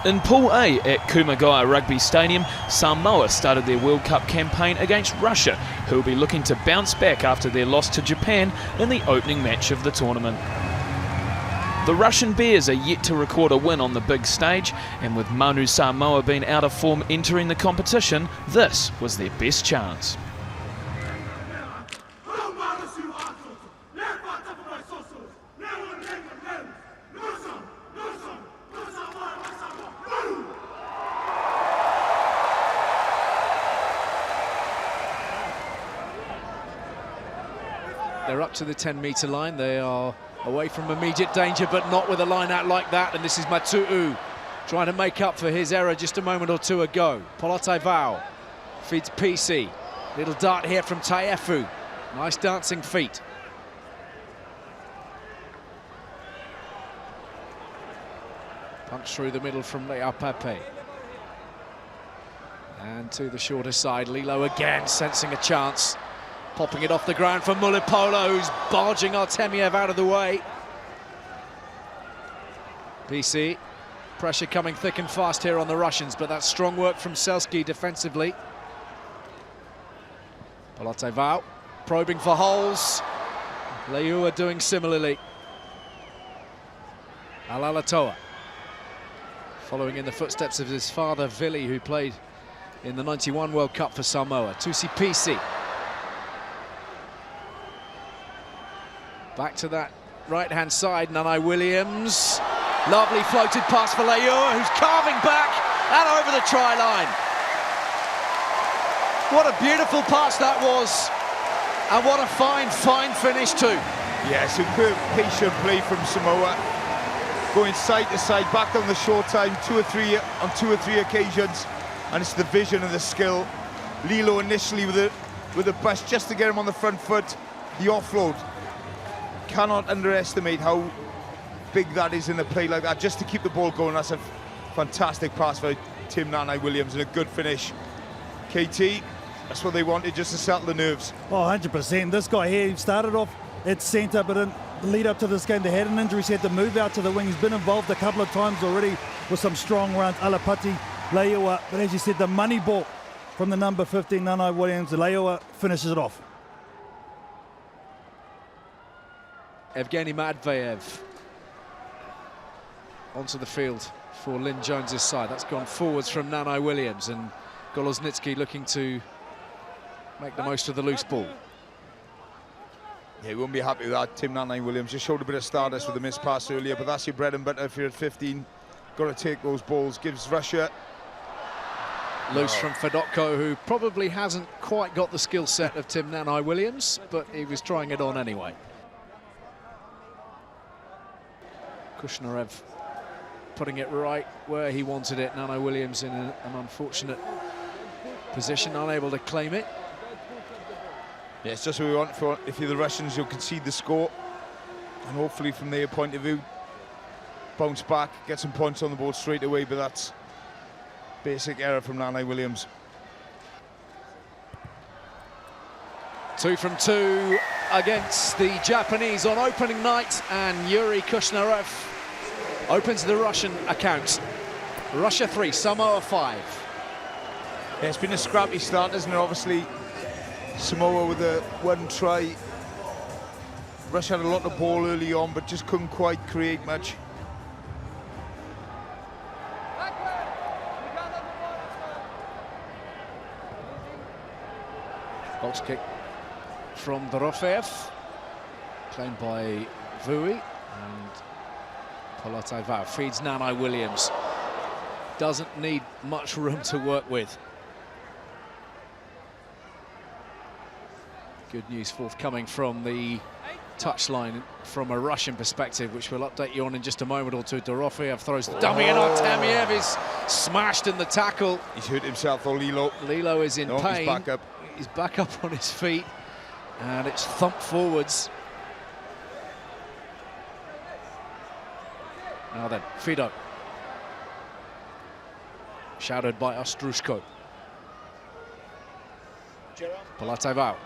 In Pool A at Kumagaya Rugby Stadium, Samoa started their World Cup campaign against Russia, who will be looking to bounce back after their loss to Japan in the opening match of the tournament. The Russian Bears are yet to record a win on the big stage, and with Manu Samoa being out of form entering the competition, this was their best chance. They're up to the 10-metre line. They are away from immediate danger, but not with a line out like that. And this is Matu'u trying to make up for his error just a moment or two ago. Polotevau feeds PC. Little dart here from Taefu. Nice dancing feet. Punch through the middle from Leapepe. And to the shorter side, Lilo again sensing a chance. Popping it off the ground for Mulipolo, who's barging Artemiev out of the way. PC, pressure coming thick and fast here on the Russians, but that's strong work from Selski defensively. Polotevau probing for holes. Leua doing similarly. Alalatoa following in the footsteps of his father, Vili, who played in the '91 World Cup for Samoa. Tusi PC. Back to that right-hand side, Nanai Williams. Lovely floated pass for Leua, who's carving back and over the try line. What a beautiful pass that was, and what a fine finish too. Yeah, superb patient play from Samoa. Going side to side, back on the short time, on two or three occasions, and it's the vision and the skill. Lilo initially with a bust just to get him on the front foot, the offload. Cannot underestimate how big that is in a play like that, just to keep the ball going. That's a fantastic pass for Tim Nanai Williams and a good finish. KT, that's what they wanted, just to settle the nerves. Oh, 100%. This guy here, he started off at centre, but in the lead up to this game, they had an injury, so he had to move out to the wing. He's been involved a couple of times already with some strong runs, Alapati, Leua, but as you said, the money ball from the number 15, Nanai Williams, Leua finishes it off. Evgeny Matveyev onto the field for Lynn Jones's side. That's gone forwards from Nanai Williams, and Golosnitsky looking to make the most of the loose ball. Yeah, he won't be happy with that. Tim Nanai Williams just showed a bit of stardust with the missed pass earlier, but that's your bread and butter if you're at 15. Got to take those balls. Gives Russia loose from Fedotko, who probably hasn't quite got the skill set of Tim Nanai Williams, but he was trying it on anyway. Kushnarev putting it right where he wanted it. Nanai Williams in an unfortunate position, unable to claim it. Yeah, it's just what we want. If you're the Russians, you'll concede the score, and hopefully from their point of view, bounce back, get some points on the board straight away, but that's basic error from Nanai Williams. 2 from 2 against the Japanese on opening night, and Yuri Kushnarev opens the Russian account. Russia 3, Samoa 5. Yeah, it's been a scrappy start, isn't it? Obviously, Samoa with a one try. Russia had a lot of ball early on, but just couldn't quite create much. Box kick from Dorofeev, claimed by Vui, and Polotevau feeds Nanai Williams. Doesn't need much room to work with. Good news forthcoming from the touchline from a Russian perspective, which we'll update you on in just a moment or two. Dorofeev throws the dummy, and Artemiev is smashed in the tackle. He's hurt himself, though, Lilo. Lilo is in pain. He's back up. He's back up on his feet, and it's thumped forwards. Now then, Fido. Shadowed by Ostrushko. Polotevau.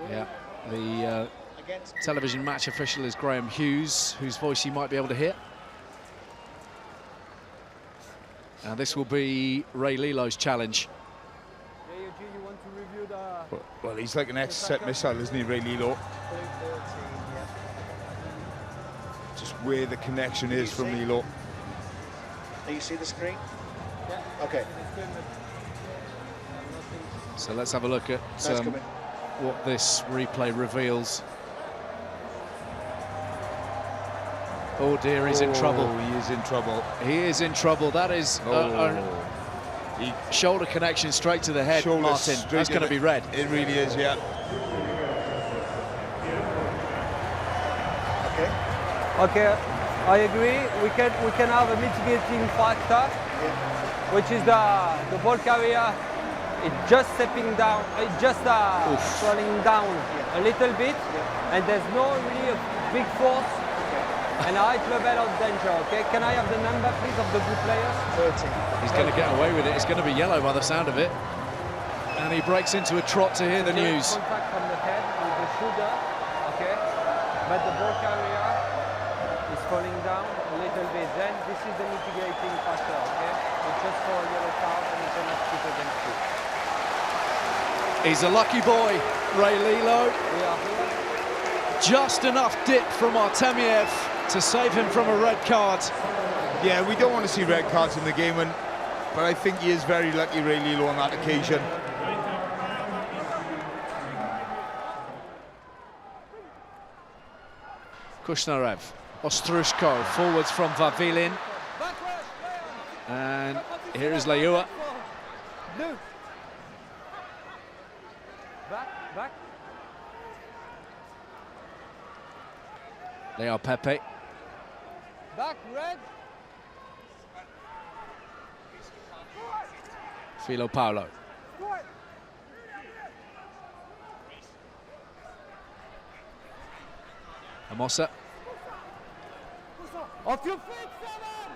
Yeah, the television match official is Graham Hughes, whose voice you might be able to hear. And this will be Ray Lilo's challenge. You want to review the... Well, he's like an ex-set missile, isn't he, Ray Lilo? Just where the connection is from Lilo. Do you see the screen? Yeah. Okay. So let's have a look at what this replay reveals. Oh dear, he's in trouble. He is in trouble. He is in trouble. That is a shoulder connection straight to the head, Shoulder Martin. straight That's to going to the- be red. It really is, yeah. Okay, I agree. We can have a mitigating factor, which is the ball carrier. It's just stepping down. It's just falling down a little bit, and there's no really a big force and a high level of danger. Okay, can I have the number, please, of the good players? 13. He's going to get away with it. It's going to be yellow by the sound of it. And he breaks into a trot to hear the news. Contact from the head with the shoulder. Okay, but the ball carrier is falling down a little bit. Then this is the mitigating factor. Okay, it's just for a yellow card and it's enough to keep against you. He's a lucky boy, Ray Lilo. We are here. Just enough dip from Artemiev to save him from a red card. Yeah, we don't want to see red cards in the game, but I think he is very lucky, Ray Lilo, on that occasion. Kushnarev, Ostrushko, forwards from Vavilin. And here is Leua. Blue. Back. Leo Pepe. Back, red. Filo Paulo. Amosa. Off your feet, Seven!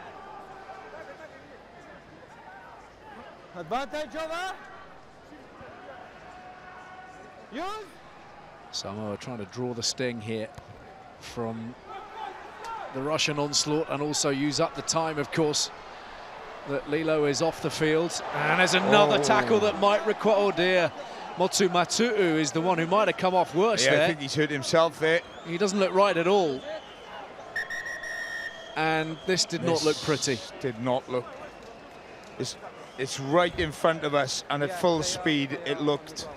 Advantage over. Use. Samoa trying to draw the sting here from the Russian onslaught and also use up the time, of course, that Lilo is off the field. And there's another tackle that might require, oh dear, Motu Matu'u is the one who might have come off worse Yeah, there. I think he's hurt himself there. He doesn't look right at all. And this did not look pretty. Did not look. It's right in front of us, and at full speed, it looked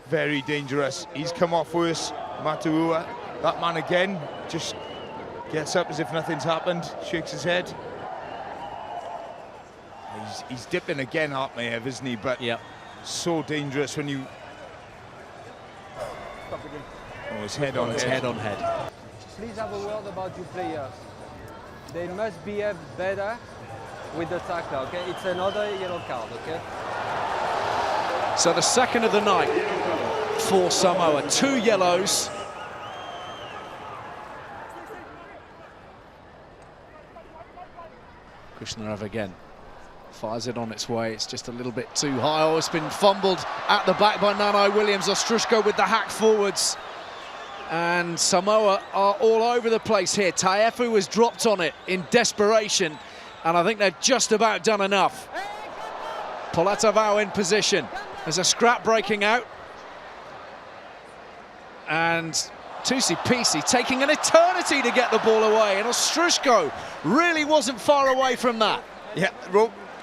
very dangerous. He's come off worse, Matu'ua. That man again just gets up as if nothing's happened, shakes his head. He's dipping again, Artemiev, isn't he? But so dangerous when you... Oh, his head on his head on head. Please have a word about your players. They must behave better with the tackler, okay? It's another yellow card, okay? So the second of the night for Samoa, 2 yellows. Kushnarev again. Fires it on its way, it's just a little bit too high. Oh, it's been fumbled at the back by Nanai Williams. Ostrushko with the hack forwards. And Samoa are all over the place here. Taefu has dropped on it in desperation. And I think they've just about done enough. Polatavao in position. There's a scrap breaking out. And Tusipisi taking an eternity to get the ball away. And Ostrushko really wasn't far away from that. Yeah,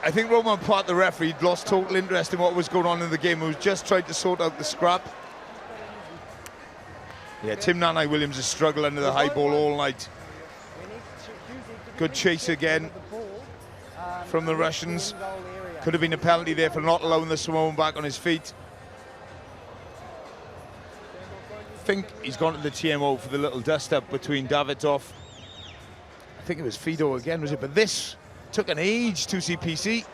I think Roman Part, the referee, lost total interest in what was going on in the game. He was just trying to sort out the scrap. Yeah, Tim Nanai Williams has struggled under the high ball all night. Good chase again from the Russians. Could have been a penalty there for not allowing the Samoan back on his feet. I think he's gone to the TMO for the little dust-up between Davidov. I think it was Fido again, was it? But this took an age to see PC.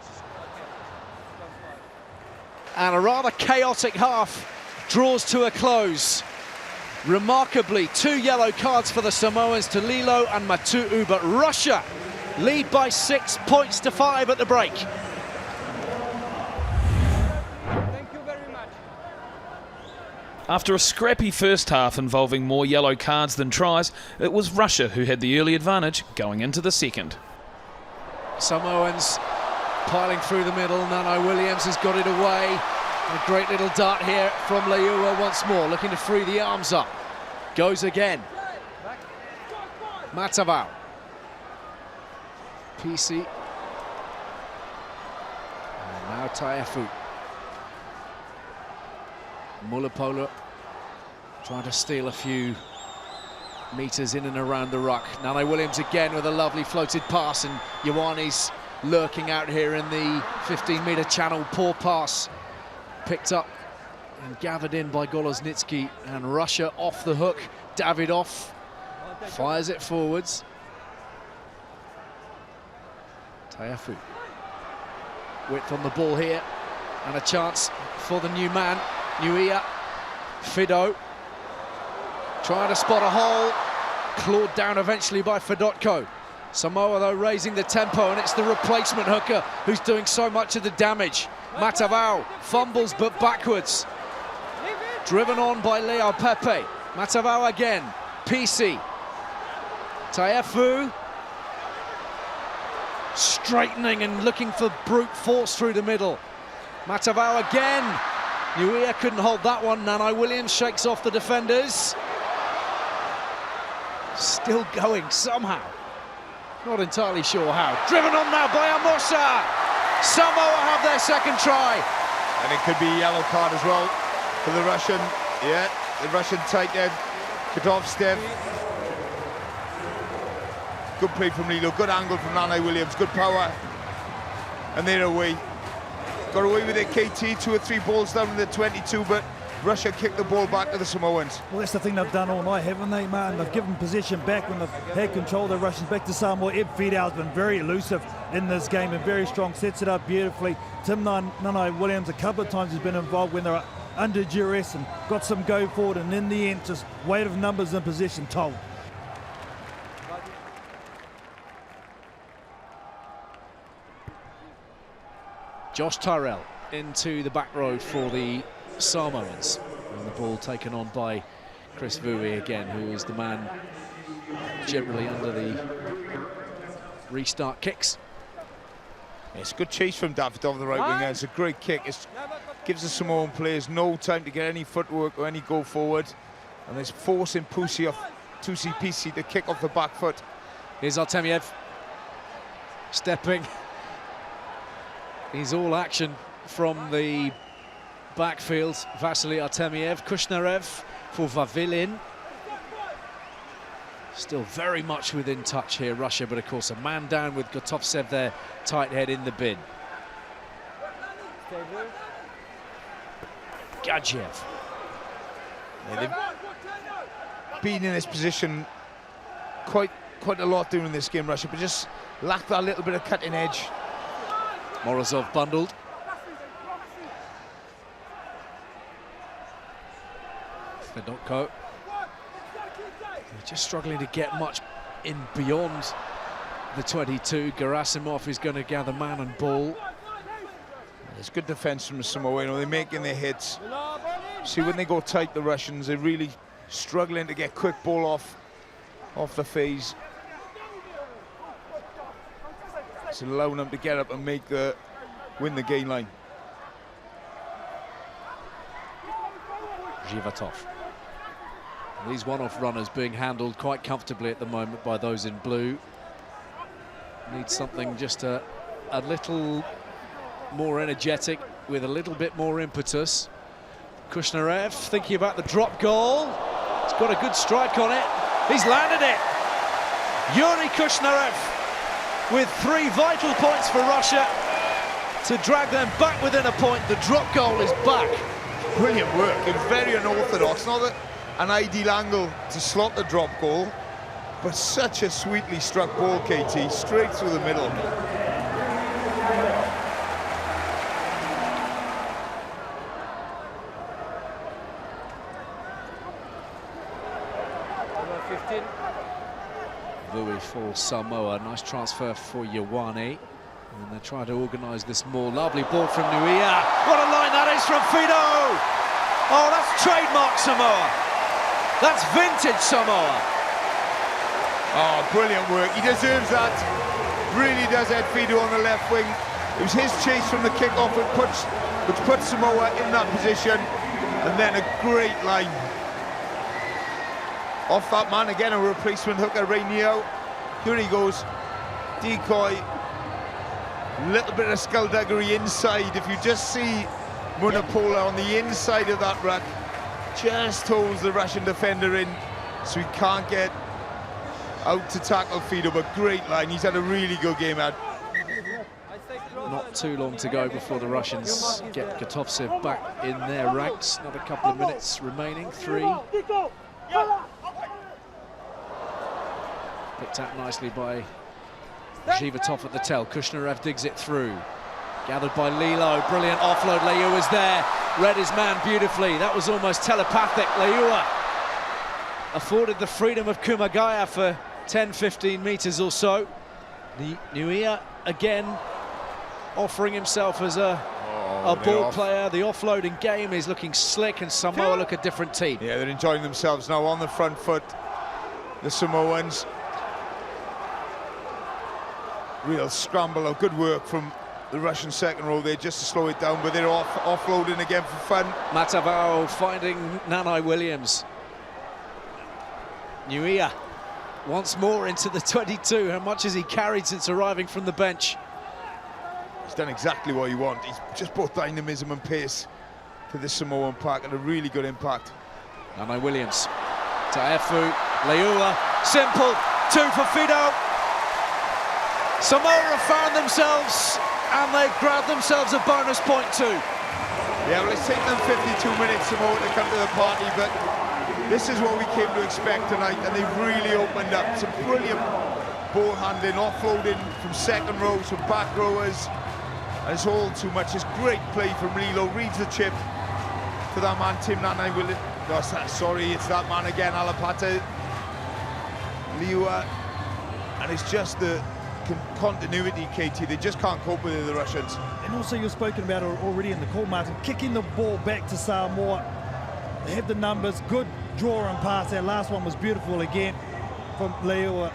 And a rather chaotic half draws to a close. Remarkably, 2 yellow cards for the Samoans to Lilo and Matu'u, but Russia lead by 6 points to 5 at the break. Thank you very much. After a scrappy first half involving more yellow cards than tries, it was Russia who had the early advantage going into the second. Samoans piling through the middle. Nano Williams has got it away. A great little dart here from Leua once more, looking to free the arms up. Goes again. Matavao. PC. And now Taefu. Mulipola trying to steal a few metres in and around the ruck. Nano Williams again with a lovely floated pass, and Ioane's lurking out here in the 15-metre channel. Poor pass picked up and gathered in by Golosnitsky, and Russia off the hook. Davidov fires it forwards. Taefu. Width on the ball here, and a chance for the new man, Nuia. Fido trying to spot a hole, clawed down eventually by Fedotko. Samoa, though, raising the tempo, and it's the replacement hooker who's doing so much of the damage. Matavao fumbles, but backwards. Driven on by Leo Pepe. Matavao again. PC. Taefu. Straightening and looking for brute force through the middle. Matavao again. Nuia couldn't hold that one. Nano Williams shakes off the defenders. Still going somehow. Not entirely sure how. Driven on now by Amosa. Samoa have their second try. And it could be a yellow card as well for the Russian. Yeah, the Russian tight end, Kadovstev. Good play from Lilo, good angle from Nano Williams, good power. And they're away. Got away with it, KT, 2 or 3 balls down in the 22, but Russia kicked the ball back to the Samoans. Well, that's the thing they've done all night, haven't they, Martin? They've given possession back when they've had control of the Russians back to Samoa. Eb Fidau's been very elusive in this game and very strong, sets it up beautifully. Tim Nano Williams a couple of times has been involved when they're under duress and got some go forward, and in the end, just weight of numbers and possession told. Josh Tyrell into the back row for the Samoans. And the ball taken on by Chris Vui again, who is the man generally under the restart kicks. It's a good chase from Davidov, the right winger. It's a great kick. It gives the Samoan players no time to get any footwork or any go forward. And it's forcing Tusi PC to kick off the back foot. Here's Artemiev stepping. He's all action from the backfield. Vasily Artemiev, Kushnarev for Vavilin. Still very much within touch here, Russia, but of course a man down with Gotovtsev there, tight head in the bin. Gadzhiev. Yeah, they've been in this position quite a lot during this game, Russia, but just lacked that little bit of cutting edge. Morozov bundled. Fedotko. Just struggling to get much in beyond the 22. Gerasimov is going to gather man and ball. There's good defence from Samoa. You know, they're making their hits. See, when they go tight, the Russians, they're really struggling to get quick ball off the phase. It's allowing them to get up and win the gain line. Zhivatov. These one-off runners being handled quite comfortably at the moment by those in blue. Needs something just a little more energetic with a little bit more impetus. Kushnarev thinking about the drop goal. He's got a good strike on it. He's landed it. Yuri Kushnarev with 3 vital points for Russia to drag them back within a point. The drop goal is back. Brilliant work, and very unorthodox. Not an ideal angle to slot the drop goal, but such a sweetly struck ball, KT, straight through the middle. Vui for Samoa, nice transfer for Ioane. And they're trying to organise this more. Lovely ball from Nuia. What a line that is from Fido! Oh, that's trademark Samoa. That's vintage Samoa. Oh, brilliant work. He deserves that. Really does. Ed Fido on the left wing. It was his chase from the kick-off which put Samoa in that position, and then a great line. Off that man again, a replacement hooker, Rainio. Here he goes, decoy. Little bit of skullduggery inside. If you just see Munapola on the inside of that ruck, just holds the Russian defender in, so he can't get out to tackle Fido, but great line. He's had a really good game, Ed. Not too long to go before the Russians get Gotovtsev back in their ranks. Another couple of minutes remaining, 3. Picked out nicely by Zhivatov at the tail. Kushnarev digs it through. Gathered by Lilo. Brilliant offload. Leua was there. Read his man beautifully. That was almost telepathic. Leua afforded the freedom of Kumagaya for 10-15 meters or so. Nuia again offering himself as a ball player. The offloading game is looking slick, and Samoa look a different team. Yeah, they're enjoying themselves now on the front foot, the Samoans. Real scramble, or good work from the Russian second row there just to slow it down, but they're offloading again for fun. Matavao finding Nanai Williams. Nuia once more into the 22. How much has he carried since arriving from the bench? He's done exactly what you want. He's just brought dynamism and pace to the Samoan pack, and a really good impact. Nanai Williams, Taefu, Leua, simple, 2 for Fido. Samoa have found themselves, and they've grabbed themselves a bonus point too. Yeah, well, it's taken them 52 minutes, Samoa, to come to the party, but this is what we came to expect tonight, and they've really opened up. Some brilliant ball handling, offloading from second rows, from back rowers, and it's all too much. It's great play from Lilo, reads the chip to that man, Tim Nanai Williams. No, sorry, it's that man again, Alapata, Liua, and it's just the continuity, Katie. They just can't cope with it, the Russians. And also, you've spoken about it already in the call, Martin, kicking the ball back to Samoa. They have the numbers, good draw and pass. That last one was beautiful again from Leua.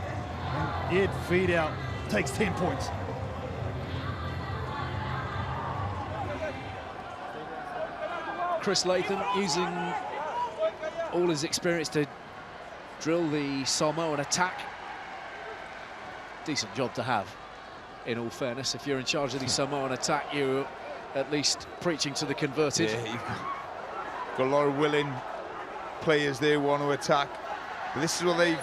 And Ed feed out, takes 10 points. Chris Latham using all his experience to drill the Samoan attack. Decent job to have, in all fairness. If you're in charge of the Samoan attack, you're at least preaching to the converted. Yeah, you've got a lot of willing players there who want to attack. But this is what this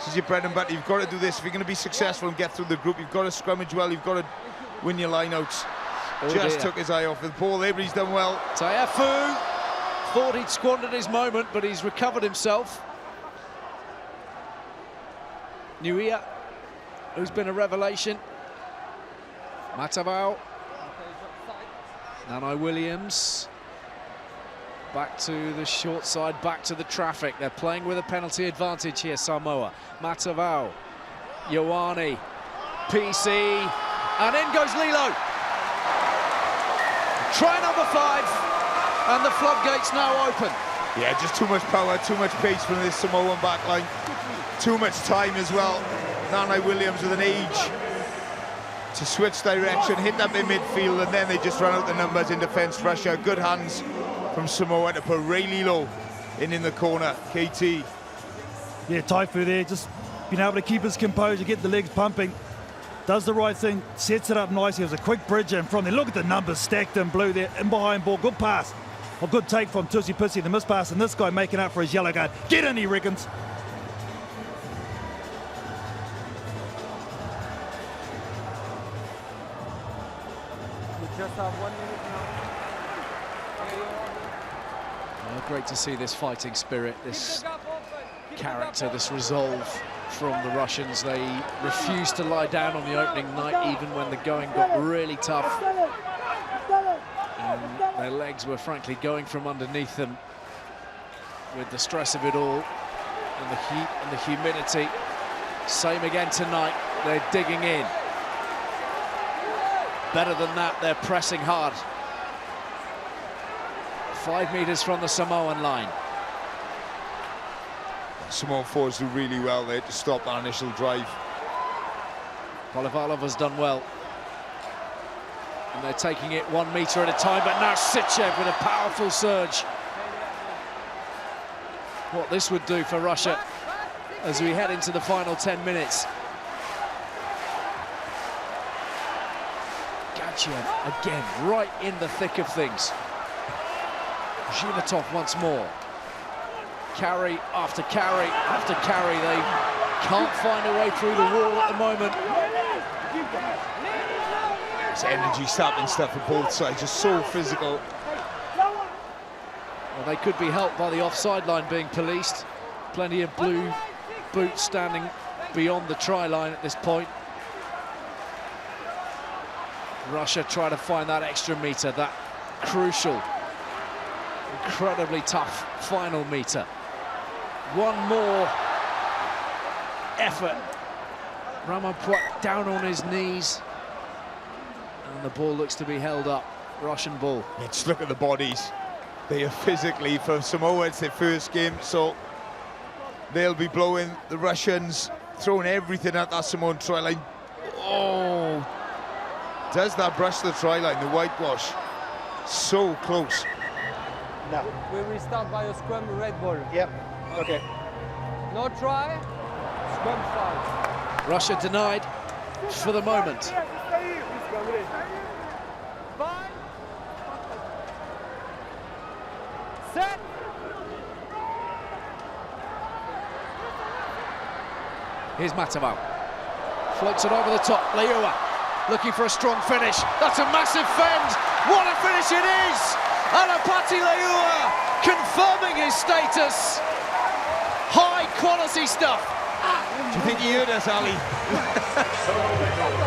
is your bread and butter. You've got to do this. If you're going to be successful and get through the group, you've got to scrummage well, you've got to win your lineouts. Just took his eye off the ball there, but he's done well. Taefu thought he'd squandered his moment, but he's recovered himself. Nuia, who's been a revelation. Matavao. Nanai Williams. Back to the short side, back to the traffic. They're playing with a penalty advantage here, Samoa. Matavao. Ioane. PC. And in goes Lilo. Try number 5. And the floodgates now open. Yeah, just too much power, too much pace from this Samoan backline. Too much time as well. Nanai Williams with an age to switch direction, hit up in midfield, and then they just run out the numbers in defence. Russia, good hands from Samoa to put Ray Lilo in the corner. KT. Yeah, Taifu there, just being able to keep his composure, get the legs pumping. Does the right thing, sets it up nicely. It was a quick bridge in from there. Look at the numbers stacked in blue there, in behind ball. Good pass. A good take from Tusi Pussy, the miss pass, and this guy making up for his yellow card. Get in, he reckons. Just have 1 minute now. Well, great to see this fighting spirit, this character, this resolve from the Russians. They refused to lie down on the opening night, even when the going got really tough. And their legs were frankly going from underneath them with the stress of it all and the heat and the humidity. Same again tonight, they're digging in. Better than that, they're pressing hard. 5 meters from the Samoan line. Samoan forwards do really well there to stop that initial drive. Polivalov has done well. And they're taking it 1 metre at a time, but now Sichev with a powerful surge. What this would do for Russia as we head into the final 10 minutes. Gachiev again, right in the thick of things. Zhivatov once more. Carry after carry after carry. They can't find a way through the wall at the moment. It's energy sapping stuff for both sides, just so physical. Well, they could be helped by the offside line being policed. Plenty of blue boots standing beyond the try line at this point. Russia try to find that extra metre, that crucial, incredibly tough final metre. One more effort. Ramapuat down on his knees. And the ball looks to be held up. Russian ball. Yeah, just look at the bodies. They are physically, for Samoa, it's their first game, so they'll be blowing the Russians, throwing everything at that Samoan try line. Oh! Does that brush the try line, the whitewash? So close. No. We restart by a scrum red ball. Yep. Okay. No try, scrum foul. Russia denied for the moment. Fine. Set. Here's Matavau. Floats it over the top. Leua looking for a strong finish. That's a massive fend. What a finish it is! Alapati Leua confirming his status. High quality stuff. Do you think he heard us, Ali?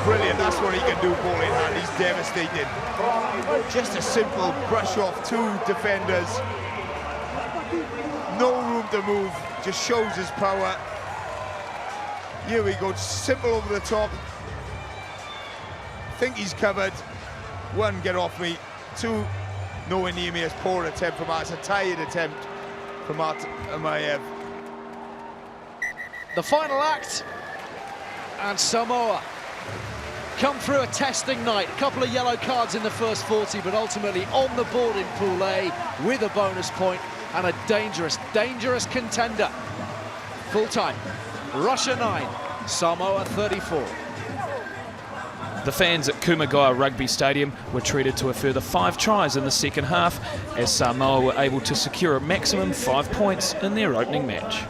Brilliant, that's what he can do, ball in hand. He's devastating. Just a simple brush off two defenders. No room to move, just shows his power. Here we go, simple over the top. Think he's covered. One, get off me. Two, nowhere near me. As poor attempt from Art. A tired attempt from Art Amayev. The final act, and Samoa come through a testing night. A couple of yellow cards in the first 40, but ultimately on the board in Pool A with a bonus point and a dangerous, dangerous contender. Full time, Russia 9, Samoa 34. The fans at Kumagaya Rugby Stadium were treated to a further 5 tries in the second half as Samoa were able to secure a maximum 5 points in their opening match.